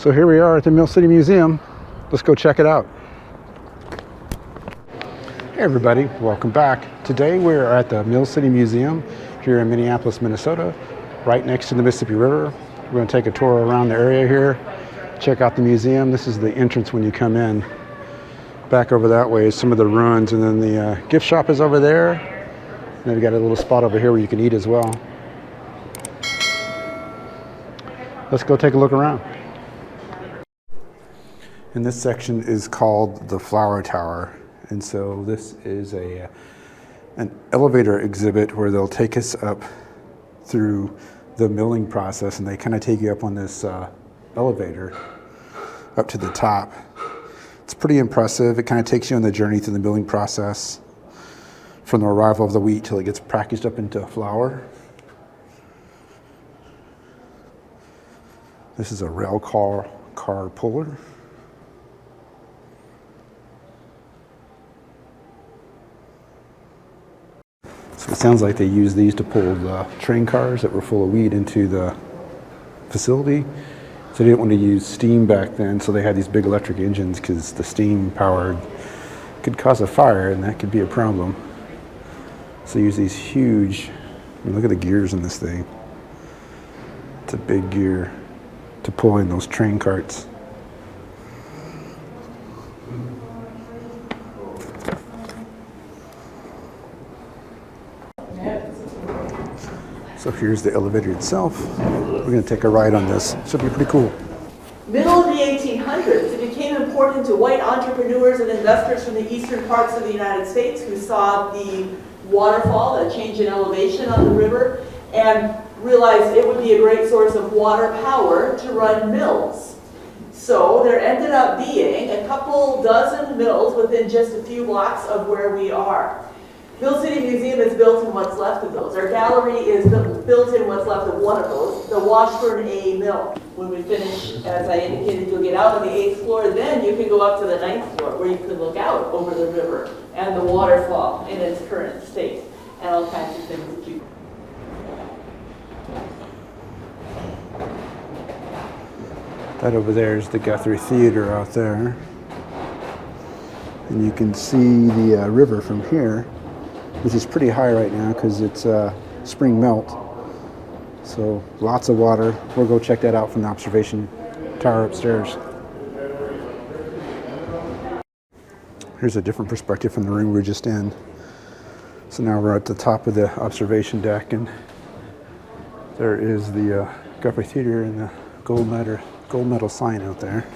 So here we are at the Mill City Museum. Let's go check it out. Hey everybody, welcome back. Today we're at the Mill City Museum here in Minneapolis, Minnesota, right next to the Mississippi River. We're going to take a tour around the area here, check out the museum. This is the entrance when you come in. Back over that way is some of the ruins, and then the gift shop is over there. And then we got a little spot over here where you can eat as well. Let's go take a look around. And this section is called the Flower Tower. And so this is an elevator exhibit where they'll take us up through the milling process, and they kind of take you up on this elevator up to the top. It's pretty impressive. It kind of takes you on the journey through the milling process from the arrival of the wheat till it gets packaged up into flour. This is a rail car puller. So it sounds like they used these to pull the train cars that were full of wheat into the facility. So they didn't want to use steam back then, so they had these big electric engines because the steam powered could cause a fire, and that could be a problem. So they use these huge, look at the gears in this thing. It's a big gear to pull in those train carts. So here's the elevator itself. We're going to take a ride on this. Should be pretty cool. Middle of the 1800s, it became important to white entrepreneurs and investors from the eastern parts of the United States who saw the waterfall, a change in elevation on the river, and realized it would be a great source of water power to run mills. So there ended up being a couple dozen mills within just a few blocks of where we are. Mill City Museum is built in what's left of those. Our gallery is built in what's left of one of those, the Washburn A Mill. When we finish, as I indicated, you'll get out on the 8th floor, then you can go up to the 9th floor where you can look out over the river and the waterfall in its current state and all kinds of things that you. That over there is the Guthrie Theater out there. And you can see the river from here, which is pretty high right now because it's spring melt. So lots of water. We'll go check that out from the observation tower upstairs. Here's a different perspective from the room we were just in. So now we're at the top of the observation deck, and there is the Guthrie Theater and the gold medal sign out there.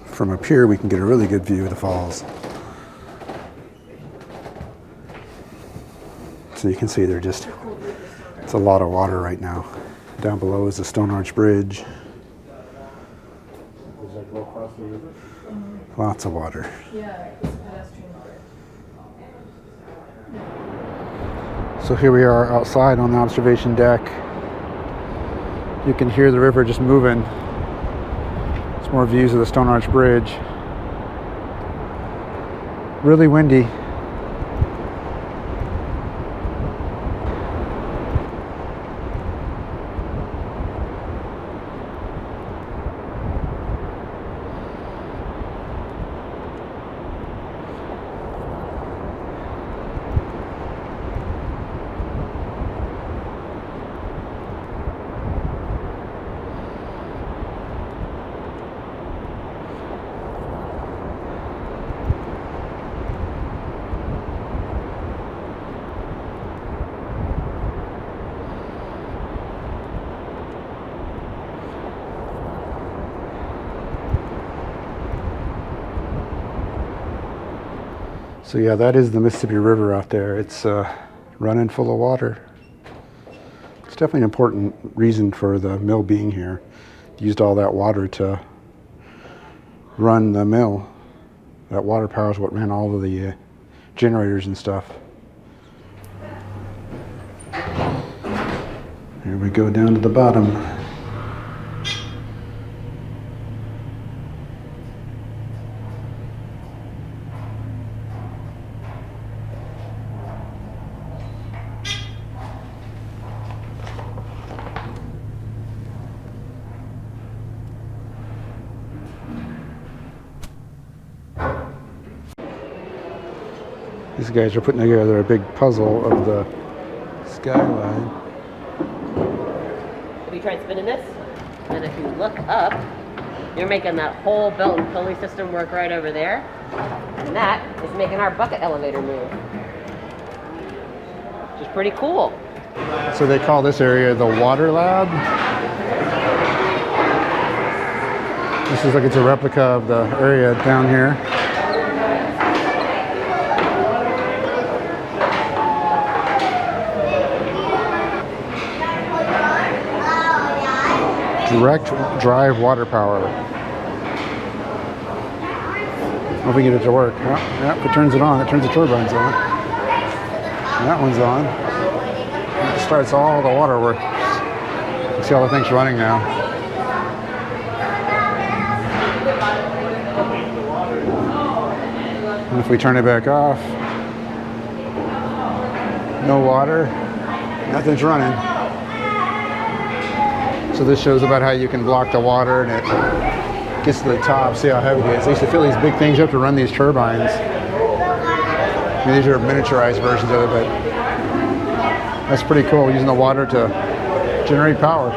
From up here we can get a really good view of the falls. So you can see it's a lot of water right now. Down below is the Stone Arch Bridge. Lots of water. Yeah, it's pedestrian water. So here we are outside on the observation deck. You can hear the river just moving. Some more views of the Stone Arch Bridge. Really windy. So yeah, that is the Mississippi River out there. It's running full of water. It's definitely an important reason for the mill being here. Used all that water to run the mill. That water power is what ran all of the generators and stuff. Here we go down to the bottom. These guys are putting together a big puzzle of the skyline. Have you tried spinning this? And if you look up, you're making that whole belt and pulley system work right over there. And that is making our bucket elevator move. Which is pretty cool. So they call this area the water lab. This is like it's a replica of the area down here. Direct drive water power. Hope we can get it to work. Yep, if it turns it on, it turns the turbines on. And that one's on. It starts all the water work. You see all the things running now. And if we turn it back off, no water, nothing's running. So this shows about how you can block the water and it gets to the top. See how heavy it is. They used to fill these big things up to run these turbines. I mean, these are miniaturized versions of it, but that's pretty cool, using the water to generate power.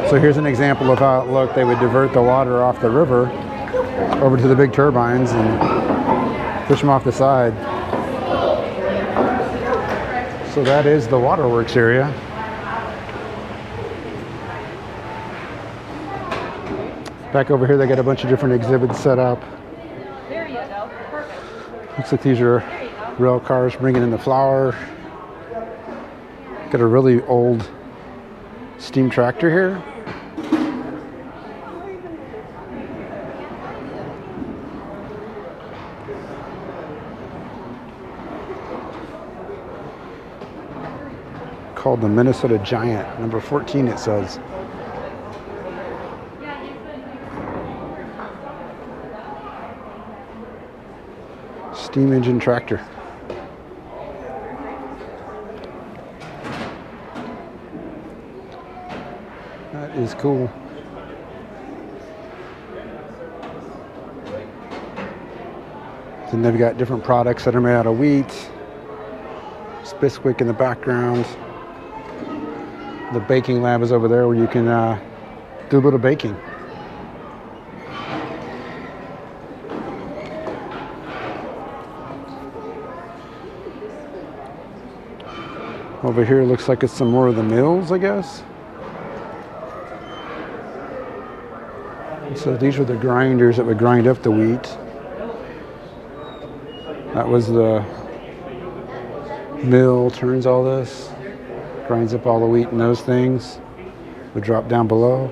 So here's an example of how it looked. They would divert the water off the river over to the big turbines and push them off the side. So that is the waterworks area. Back over here, they got a bunch of different exhibits set up. There you go. Perfect. Looks like these are rail cars bringing in the flour. Got a really old steam tractor here. Called the Minnesota Giant, number 14 it says. Steam engine tractor. That is cool. Then they've got different products that are made out of wheat. Bisquick in the background. The baking lab is over there where you can do a little baking. Over here looks like it's some more of the mills, I guess. So these were the grinders that would grind up the wheat. That was the mill, turns all this, grinds up all the wheat and those things. Would drop down below.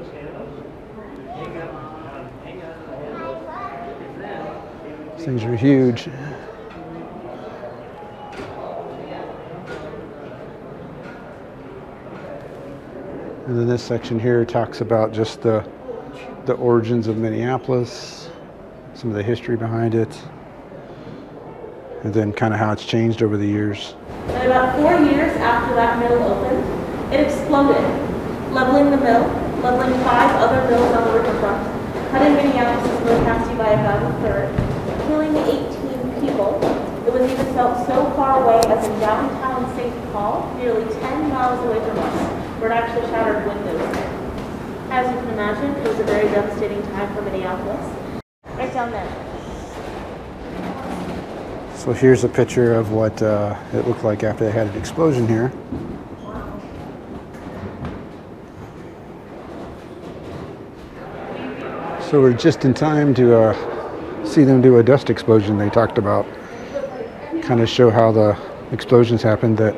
These things are huge. And then this section here talks about just the origins of Minneapolis, some of the history behind it, and then kind of how it's changed over the years. And about 4 years after that mill opened, it exploded, leveling the mill, leveling 5 other mills on the riverfront, cutting Minneapolis' mill capacity by about a third, killing 18 people. It was even felt so far away as in downtown St. Paul, nearly 10 miles away from us, where it actually shattered windows. As you can imagine, it was a very devastating time for Minneapolis. Right down there. So here's a picture of what it looked like after they had an explosion here. So we're just in time to see them do a dust explosion they talked about. Kind of show how the explosions happened that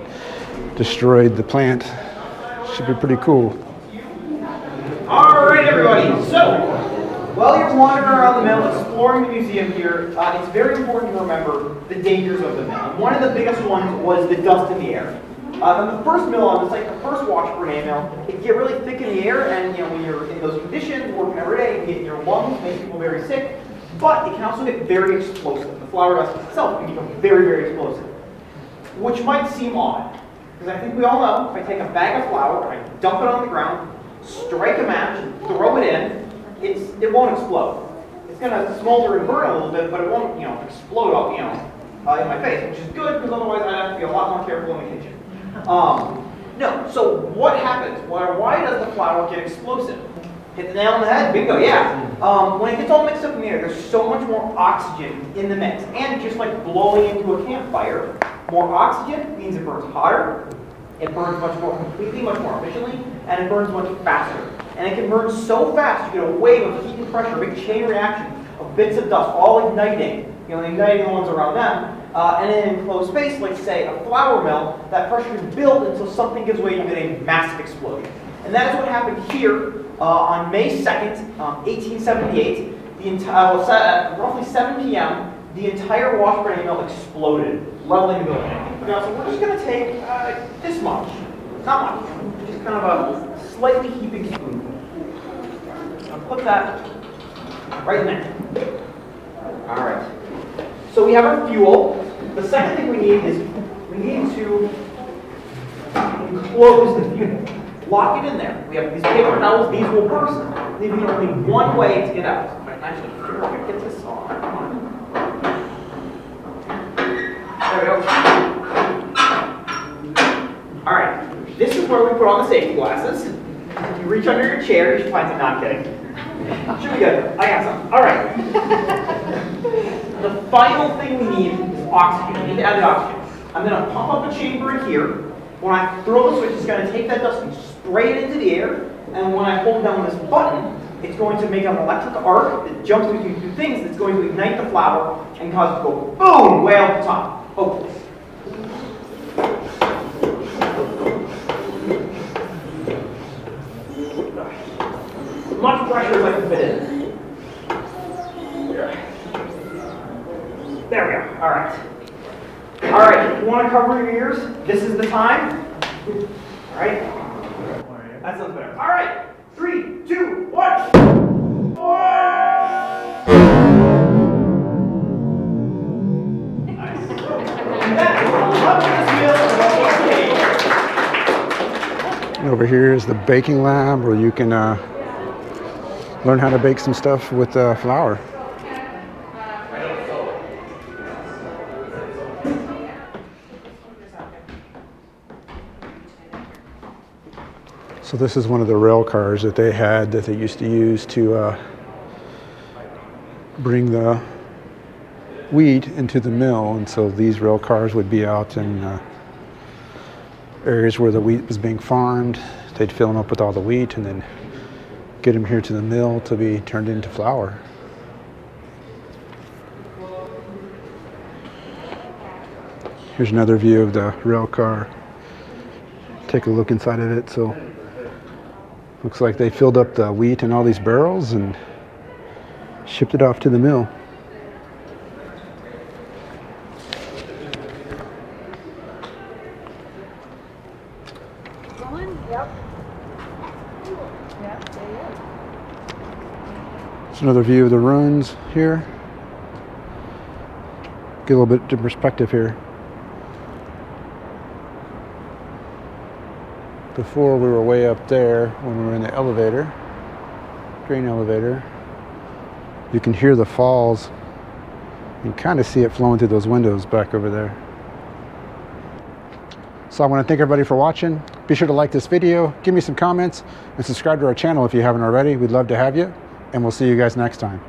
destroyed the plant. Should be pretty cool. All right, everybody. So, while you're wandering around the mill, exploring the museum here, it's very important to remember the dangers of the mill. And one of the biggest ones was the dust in the air. On the first mill on the site, the first Washburn A Mill, it can get really thick in the air, and when you're in those conditions, working every day, it can get in your lungs, make people very sick. But it can also get very explosive. The flour dust itself can become very, very explosive, which might seem odd. Because I think we all know, if I take a bag of flour, and I dump it on the ground, strike a match, and throw it in, it won't explode. it's gonna smolder and burn a little bit, but it won't, explode all, in my face, which is good because otherwise I'd have to be a lot more careful in the kitchen. No, so what happens? Why does the flour get explosive? Hit the nail on the head, bingo, yeah. When it gets all mixed up in the air, there's so much more oxygen in the mix. And just like blowing into a campfire, more oxygen means it burns hotter, it burns much more completely, much more efficiently, and it burns much faster. And it can burn so fast, you get a wave of heat and pressure, a big chain reaction of bits of dust, all igniting, igniting the ones around them. And in an enclosed space, like say a flour mill, that pressure can build until something gives way and you get a massive explosion. And that is what happened here on May 2nd, 1878. At roughly 7 p.m., the entire Washburn A Mill exploded, leveling the building. Okay, so we're just going to take this much, not much, just kind of a slightly heaping spoonful. I'll put that right in there. All right. So we have our fuel. The second thing we need is we need to enclose the fuel. Lock it in there. We have these paper towels. These will burst, leaving only one way to get out. Actually, figure out how to get this on. Come on. There we go. All right. This is where we put on the safety glasses. If you reach under your chair, you should find some. Not kidding. Should be good. I got some. All right. The final thing we need is oxygen. We need to add the oxygen. I'm going to pump up a chamber in here. When I throw the switch, it's going to take that dust and spray it into the air. And when I hold down this button, it's going to make an electric arc that jumps between two things that's going to ignite the flour and cause it to go boom way out the top. Hopefully. Much pressure as I can fit in. There we go. All right. All right. If you want to cover your ears, this is the time. All right. That sounds better. All right. 3, 2, 1. Nice. That is Over here is the baking lab where you can learn how to bake some stuff with flour. So this is one of the rail cars that they had that they used to use to bring the wheat into the mill. And so these rail cars would be out in areas where the wheat was being farmed. They'd fill them up with all the wheat and then get them here to the mill to be turned into flour. Here's another view of the rail car. Take a look inside of it. So looks like they filled up the wheat in all these barrels and shipped it off to the mill. It's another view of the ruins here. Get a little bit of perspective here. Before we were way up there when we were in the elevator, grain elevator. You can hear the falls. You can kind of see it flowing through those windows back over there. So I want to thank everybody for watching. Be sure to like this video, give me some comments, and subscribe to our channel if you haven't already. We'd love to have you, and we'll see you guys next time.